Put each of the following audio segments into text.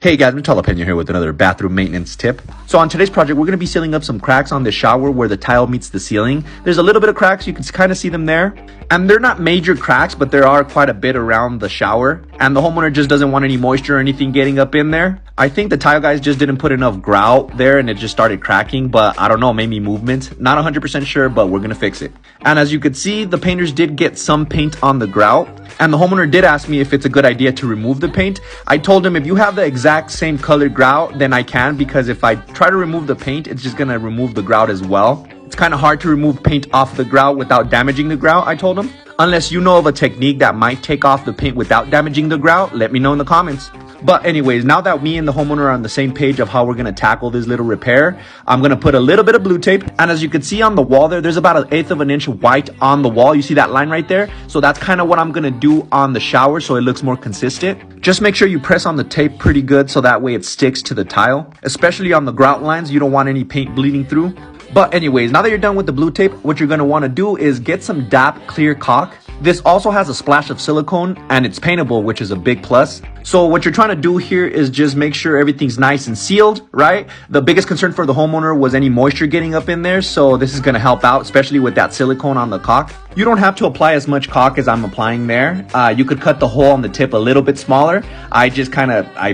Hey guys, I'm Jalapeño here with another bathroom maintenance tip. So on today's project, we're going to be sealing up some cracks on the shower where the tile meets the ceiling. There's a little bit of cracks, you can kind of see them there. And they're not major cracks, but there are quite a bit around the shower. And the homeowner just doesn't want any moisture or anything getting up in there. I think the tile guys just didn't put enough grout there and it just started cracking, but I don't know, maybe movement. Not 100% sure, but we're going to fix it. And as you could see, the painters did get some paint on the grout. And the homeowner did ask me if it's a good idea to remove the paint. I told him if you have the exact same colored grout, then I can, because if I try to remove the paint, it's just gonna remove the grout as well. It's kind of hard to remove paint off the grout without damaging the grout, I told him. Unless you know of a technique that might take off the paint without damaging the grout, let me know in the comments. But anyways, now that me and the homeowner are on the same page of how we're going to tackle this little repair, I'm going to put a little bit of blue tape. And as you can see on the wall there's about 1/8 of an inch white on the wall. You see that line right there? So that's kind of what I'm going to do on the shower so it looks more consistent. Just make sure you press on the tape pretty good so that way it sticks to the tile. Especially on the grout lines, you don't want any paint bleeding through. But anyways, now that you're done with the blue tape, what you're going to want to do is get some DAP clear caulk. This also has a splash of silicone and it's paintable, which is a big plus. So what you're trying to do here is just make sure everything's nice and sealed, right? The biggest concern for the homeowner was any moisture getting up in there. So this is going to help out, especially with that silicone on the caulk. You don't have to apply as much caulk as I'm applying there. You could cut the hole on the tip a little bit smaller. I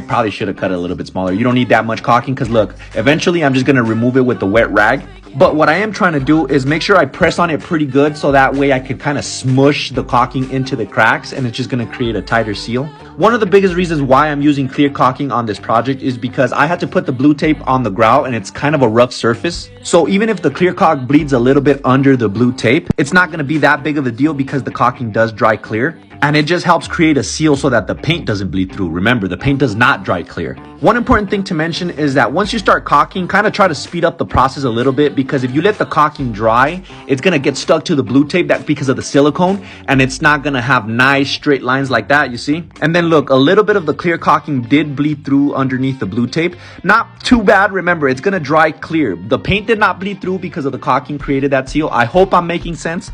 probably should have cut it a little bit smaller. You don't need that much caulking because look, eventually I'm just going to remove it with the wet rag. But what I am trying to do is make sure I press on it pretty good so that way I can kind of smush the caulking into the cracks and it's just going to create a tighter seal. One of the biggest reasons why I'm using clear caulking on this project is because I had to put the blue tape on the grout and it's kind of a rough surface. So even if the clear caulk bleeds a little bit under the blue tape, it's not going to be that big of a deal because the caulking does dry clear. And it just helps create a seal so that the paint doesn't bleed through. Remember, the paint does not dry clear. One important thing to mention is that once you start caulking, kind of try to speed up the process a little bit, because if you let the caulking dry, it's going to get stuck to the blue tape. That's because of the silicone, and it's not going to have nice straight lines like that, you see? And then look, a little bit of the clear caulking did bleed through underneath the blue tape. Not too bad. Remember, it's going to dry clear. The paint did not bleed through because of the caulking created that seal. I hope I'm making sense.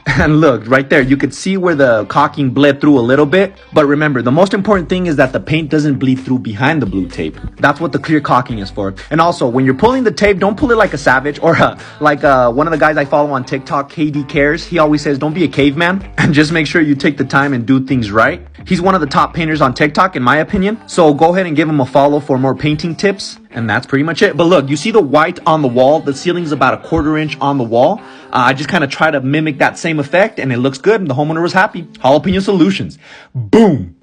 And look, right there, you could see where the caulking bled through a little bit. But remember, the most important thing is that the paint doesn't bleed through behind the blue tape. That's what the clear caulking is for. And also, when you're pulling the tape, don't pull it like a savage or like one of the guys I follow on TikTok, KD Cares. He always says, don't be a caveman, and just make sure you take the time and do things right. He's one of the top painters on TikTok, in my opinion. So go ahead and give him a follow for more painting tips. And that's pretty much it. But look, you see the white on the wall? The ceiling's about 1/4 inch on the wall. I just kind of try to mimic that same effect and it looks good and the homeowner was happy. Jalapeño Solutions. Boom.